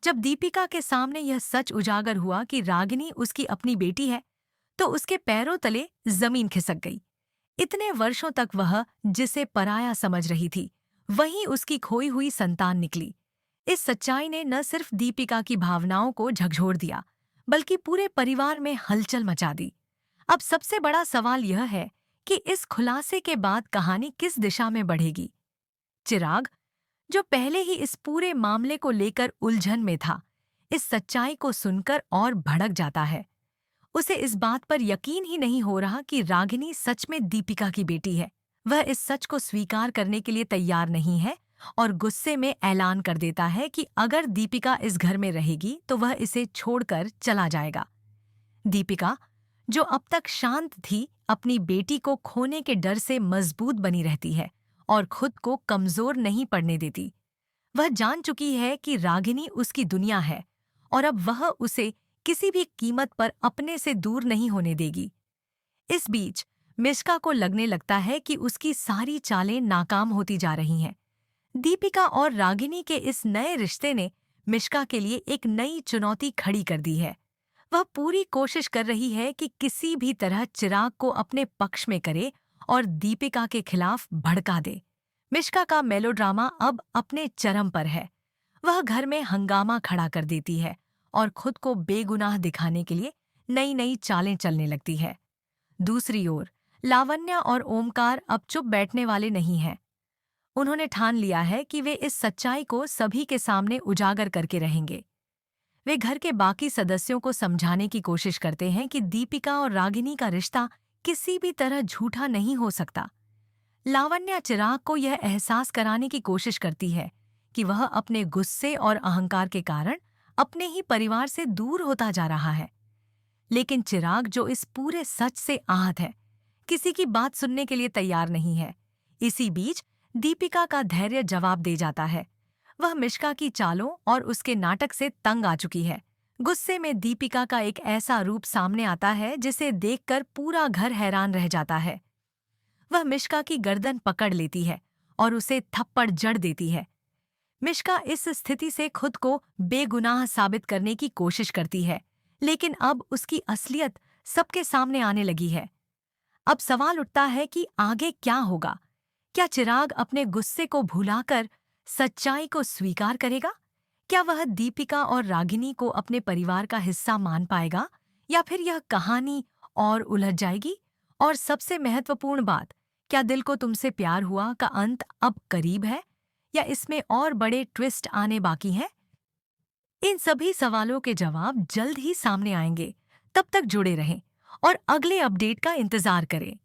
जब दीपिका के सामने यह सच उजागर हुआ कि रागिनी उसकी अपनी बेटी है, तो उसके पैरों तले जमीन खिसक गई। इतने वर्षों तक वह जिसे पराया समझ रही थी, वहीं उसकी खोई हुई संतान निकली। इस सच्चाई ने न सिर्फ दीपिका की भावनाओं को झकझोर दिया, बल्कि पूरे परिवार में हलचल मचा दी। अब सबसे बड़ा सवाल यह है कि इस खुलासे के बाद कहानी किस दिशा में बढ़ेगी। चिराग, जो पहले ही इस पूरे मामले को लेकर उलझन में था, इस सच्चाई को सुनकर और भड़क जाता है। उसे इस बात पर यकीन ही नहीं हो रहा कि रागिनी सच में दीपिका की बेटी है। वह इस सच को स्वीकार करने के लिए तैयार नहीं है और गुस्से में ऐलान कर देता है कि अगर दीपिका इस घर में रहेगी तो वह इसे छोड़कर चला जाएगा। दीपिका, जो अब तक शांत थी, अपनी बेटी को खोने के डर से मजबूत बनी रहती है और खुद को कमजोर नहीं पड़ने देती। वह जान चुकी है कि रागिनी उसकी दुनिया है और अब वह उसे किसी भी कीमत पर अपने से दूर नहीं होने देगी। इस बीच मिश्का को लगने लगता है कि उसकी सारी चालें नाकाम होती जा रही हैं। दीपिका और रागिनी के इस नए रिश्ते ने मिश्का के लिए एक नई चुनौती खड़ी कर दी है। वह पूरी कोशिश कर रही है कि किसी भी तरह चिराग को अपने पक्ष में करे और दीपिका के खिलाफ भड़का दे। मिश्का का मेलोड्रामा अब अपने चरम पर है। वह घर में हंगामा खड़ा कर देती है और खुद को बेगुनाह दिखाने के लिए नई नई चालें चलने लगती है। दूसरी ओर लावण्या और ओमकार अब चुप बैठने वाले नहीं हैं। उन्होंने ठान लिया है कि वे इस सच्चाई को सभी के सामने उजागर करके रहेंगे। वे घर के बाकी सदस्यों को समझाने की कोशिश करते हैं कि दीपिका और रागिनी का रिश्ता किसी भी तरह झूठा नहीं हो सकता। लावण्या चिराग को यह एहसास कराने की कोशिश करती है कि वह अपने गुस्से और अहंकार के कारण अपने ही परिवार से दूर होता जा रहा है। लेकिन चिराग, जो इस पूरे सच से आहत है, किसी की बात सुनने के लिए तैयार नहीं है। इसी बीच दीपिका का धैर्य जवाब दे जाता है। वह मिश्का की चालों और उसके नाटक से तंग आ चुकी है। गुस्से में दीपिका का एक ऐसा रूप सामने आता है जिसे देखकर पूरा घर हैरान रह जाता है। वह मिश्का की गर्दन पकड़ लेती है और उसे थप्पड़ जड़ देती है। मिश्का इस स्थिति से खुद को बेगुनाह साबित करने की कोशिश करती है, लेकिन अब उसकी असलियत सबके सामने आने लगी है। अब सवाल उठता है कि आगे क्या होगा। क्या चिराग अपने गुस्से को भुलाकर सच्चाई को स्वीकार करेगा? क्या वह दीपिका और रागिनी को अपने परिवार का हिस्सा मान पाएगा, या फिर यह कहानी और उलझ जाएगी? और सबसे महत्वपूर्ण बात, क्या दिल को तुमसे प्यार हुआ का अंत अब करीब है, या इसमें और बड़े ट्विस्ट आने बाकी हैं? इन सभी सवालों के जवाब जल्द ही सामने आएंगे। तब तक जुड़े रहें और अगले अपडेट का इंतजार करें।